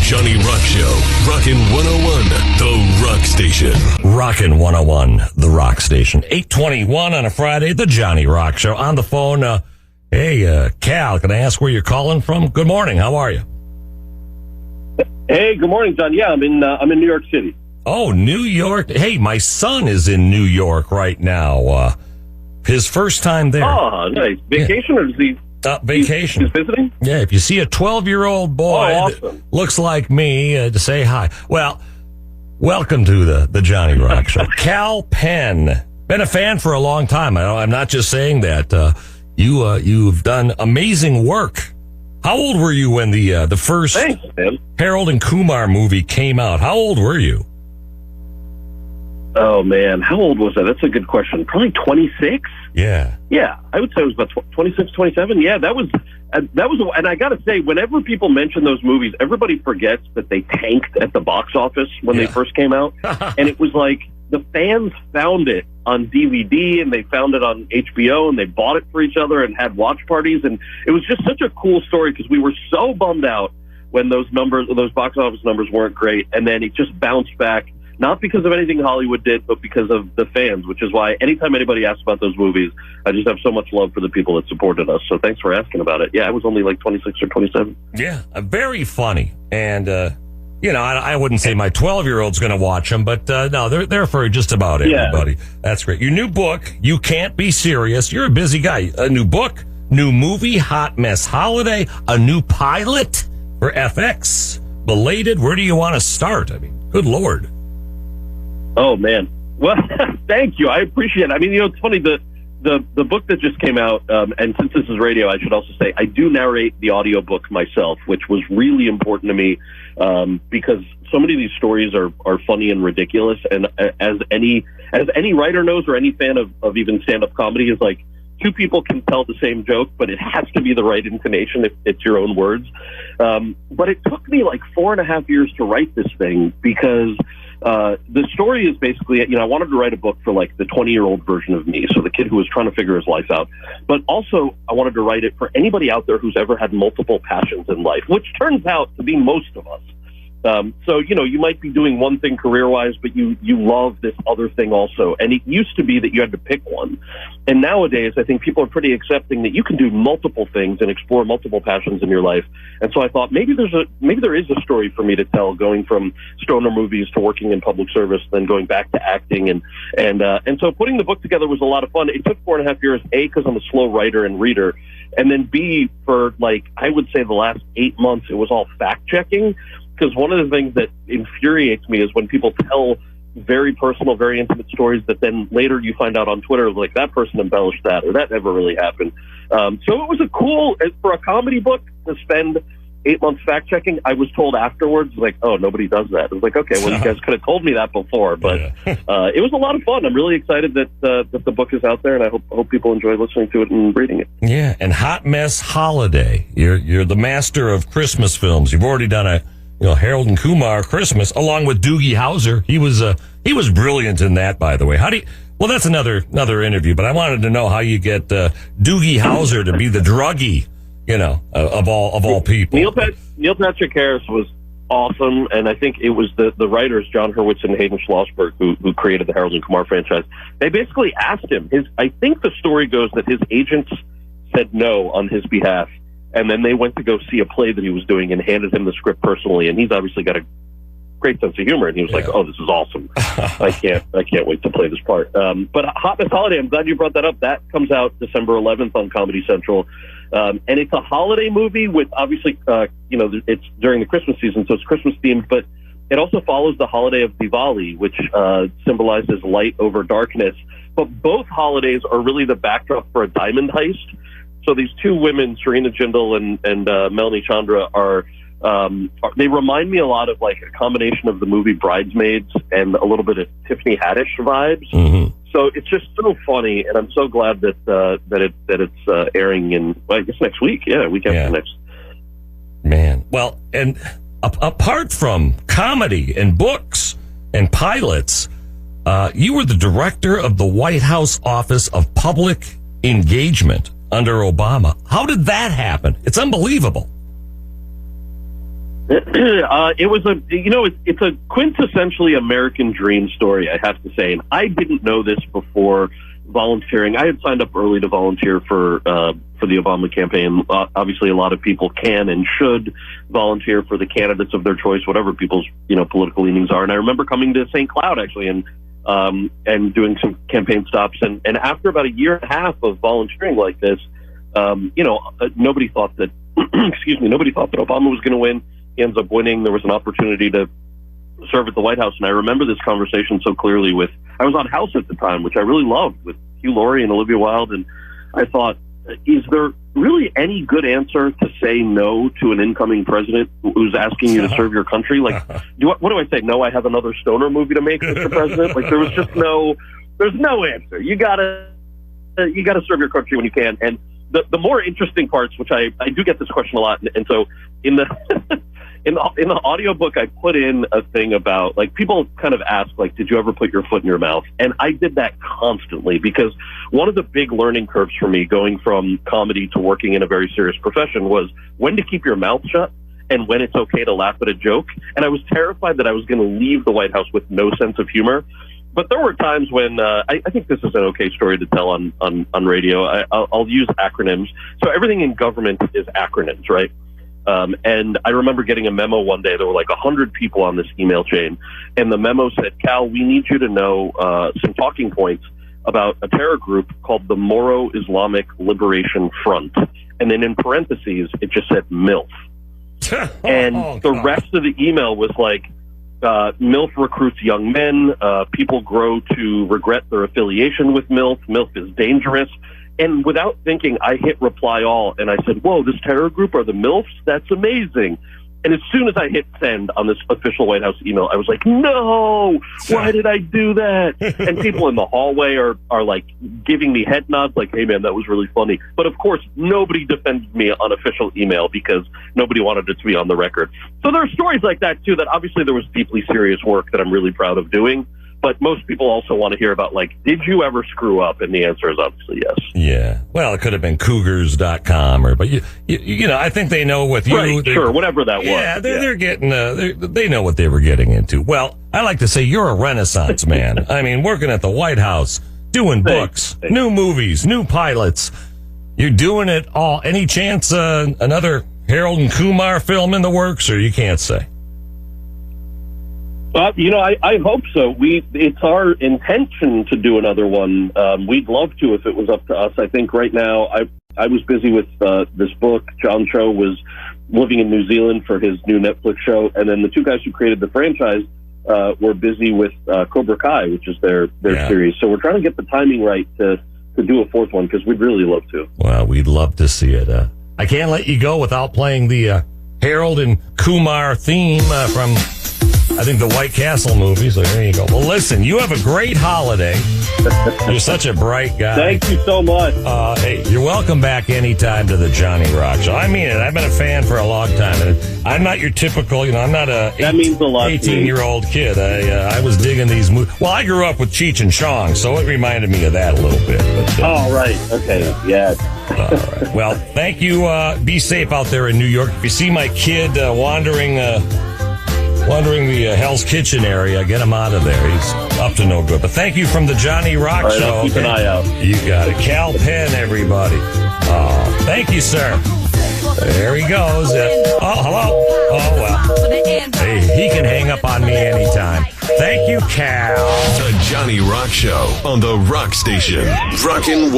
Johnny Rock Show. Rockin' 101, the Rock Station. Rockin' 101, the Rock Station. 8:21 on a Friday, the Johnny Rock Show. On the phone, hey, Cal, can I ask where you're calling from? Good morning, how are you? Hey, good morning, John. Yeah, I'm in New York City. Oh, New York. Hey, my son is in New York right now. His first time there. Oh, nice. Vacation or is he? Vacation. He's visiting? Yeah, if you see a 12-year-old boy awesome. that looks like me, to say hi. Well, welcome to the Johnny Rock Show. Kal Penn, been a fan for a long time. I'm not just saying that. You've done amazing work. How old were you when the first Thanks, man. Harold and Kumar movie came out? How old were you? Oh, man. How old was I? That's a good question. Probably 26? Yeah. Yeah, I would say it was about 26, 27. Yeah, that was, and I got to say, whenever people mention those movies, everybody forgets that they tanked at the box office when they first came out. And it was like the fans found it on DVD and they found it on HBO and they bought it for each other and had watch parties. And it was just such a cool story because we were so bummed out when those box office numbers weren't great. And then it just bounced back. Not because of anything Hollywood did, but because of the fans, which is why anytime anybody asks about those movies, I just have so much love for the people that supported us. So thanks for asking about it. Yeah, I was only like 26 or 27. Yeah, very funny. And, I wouldn't say my 12-year-old's going to watch them, but no, they're for just about everybody. Yeah. That's great. Your new book, You Can't Be Serious. You're a busy guy. A new book, new movie, Hot Mess Holiday, a new pilot for FX. Belated, where do you want to start? I mean, good Lord. Oh, man. Well, thank you. I appreciate it. I mean, it's funny, the book that just came out, and since this is radio, I should also say I do narrate the audiobook myself, which was really important to me because so many of these stories are funny and ridiculous. And as any writer knows or any fan of even stand-up comedy is like, two people can tell the same joke, but it has to be the right intonation if it's your own words. But it took me like 4.5 years to write this thing because the story is basically, I wanted to write a book for like the 20-year-old version of me, so the kid who was trying to figure his life out. But also, I wanted to write it for anybody out there who's ever had multiple passions in life, which turns out to be most of us. So, you might be doing one thing career-wise, but you love this other thing also. And it used to be that you had to pick one. And nowadays, I think people are pretty accepting that you can do multiple things and explore multiple passions in your life. And so I thought maybe there is a story for me to tell, going from stoner movies to working in public service, then going back to acting. And so putting the book together was a lot of fun. It took 4.5 years, A, because I'm a slow writer and reader. And then B, for I would say the last 8 months, it was all fact-checking. Because one of the things that infuriates me is when people tell very personal, very intimate stories that then later you find out on Twitter, like that person embellished that or that never really happened. So it was for a comedy book to spend 8 months fact-checking. I was told afterwards, oh, nobody does that. I was like, okay, well, you guys could have told me that before. But it was a lot of fun. I'm really excited that the book is out there, and I hope people enjoy listening to it and reading it. Yeah, and Hot Mess Holiday. You're the master of Christmas films. You've already done Harold and Kumar Christmas, along with Doogie Howser. He was brilliant in that, by the way. Well, that's another interview, but I wanted to know how you get Doogie Howser to be the druggie, of all people. Neil Patrick Harris was awesome, and I think it was the writers, John Hurwitz and Hayden Schlossberg, who created the Harold and Kumar franchise. They basically asked him, I think the story goes that his agents said no on his behalf. And then they went to go see a play that he was doing and handed him the script personally. And he's obviously got a great sense of humor. And he was like, "Oh, this is awesome! I can't wait to play this part." But Hot Mess Holiday, I'm glad you brought that up. That comes out December 11th on Comedy Central, and it's a holiday movie with obviously, it's during the Christmas season, so it's Christmas themed. But it also follows the holiday of Diwali, which symbolizes light over darkness. But both holidays are really the backdrop for a diamond heist. So these two women, Serena Jindal and Melanie Chandra, they remind me a lot of like a combination of the movie Bridesmaids and a little bit of Tiffany Haddish vibes. Mm-hmm. So it's just so funny, and I'm so glad that it's airing in, I guess, next week. Yeah, week after next. Man, well, and apart from comedy and books and pilots, you were the director of the White House Office of Public Engagement under Obama. How did that happen? It's unbelievable. It was it's a quintessentially American dream story, I have to say. And I didn't know this before volunteering. I had signed up early to volunteer for the Obama campaign. Obviously, a lot of people can and should volunteer for the candidates of their choice, whatever people's political leanings are. And I remember coming to St. Cloud actually and doing some campaign stops. And after about a year and a half of volunteering like this, nobody thought that nobody thought that Obama was going to win. He ends up winning. There was an opportunity to serve at the White House. And I remember this conversation so clearly I was on House at the time, which I really loved, with Hugh Laurie and Olivia Wilde. And I thought, is there really any good answer to say no to an incoming president who's asking you to serve your country? Like, what do I say? No, I have another stoner movie to make, Mr. President? Like, there was just there's no answer. You gotta serve your country when you can. And the more interesting parts, which I do get this question a lot. And so in the, in the audiobook, I put in a thing about, like, people kind of ask, like, did you ever put your foot in your mouth? And I did that constantly, because one of the big learning curves for me going from comedy to working in a very serious profession was when to keep your mouth shut and when it's okay to laugh at a joke. And I was terrified that I was going to leave the White House with no sense of humor. But there were times when I think this is an okay story to tell on radio. I'll use acronyms. So everything in government is acronyms, right? And I remember getting a memo one day. There were like 100 people on this email chain. And the memo said, Cal, we need you to know some talking points about a terror group called the Moro Islamic Liberation Front. And then in parentheses, it just said MILF. And the rest of the email was like, MILF recruits young men. People grow to regret their affiliation with MILF. MILF is dangerous. And without thinking, I hit reply all, and I said, whoa, this terror group are the MILFs? That's amazing. And as soon as I hit send on this official White House email, I was like, no, why did I do that? And people in the hallway are like giving me head nods like, hey, man, that was really funny. But of course, nobody defended me on official email because nobody wanted it to be on the record. So there are stories like that, too, that obviously there was deeply serious work that I'm really proud of doing. But most people also want to hear about, like, did you ever screw up? And the answer is obviously yes. Yeah. Well, it could have been Cougars.com, but you know, I think they know with you. Right, sure, whatever that was. Yeah, they're getting, they know what they were getting into. Well, I like to say you're a Renaissance man. I mean, working at the White House, doing books, new movies, new pilots. You're doing it all. Any chance another Harold and Kumar film in the works, or you can't say? I hope so. It's our intention to do another one. We'd love to if it was up to us. I think right now I was busy with this book. John Cho was living in New Zealand for his new Netflix show, and then the two guys who created the franchise were busy with Cobra Kai, which is their series. So we're trying to get the timing right to do a fourth one, because we'd really love to. Well, we'd love to see it. I can't let you go without playing the Harold and Kumar theme from, I think, the White Castle movie. So there you go. Well, listen, you have a great holiday. You're such a bright guy. Thank you so much. Hey, you're welcome back anytime to the Johnny Rock Show. I mean it. I've been a fan for a long time. And I'm not your typical, I'm not a 18-year-old kid. I was digging these movies. Well, I grew up with Cheech and Chong, so it reminded me of that a little bit. But, oh, right. Okay. Yeah. All right. Well, thank you. Be safe out there in New York. If you see my kid wandering the Hell's Kitchen area, get him out of there. He's up to no good. But thank you from the Johnny Rock Show. I'll keep an eye out. You got it. Kal Penn, everybody. Thank you, sir. There he goes. Hello. Oh, well. Hey, he can hang up on me anytime. Thank you, Cal. The Johnny Rock Show on the Rock Station. Rockin'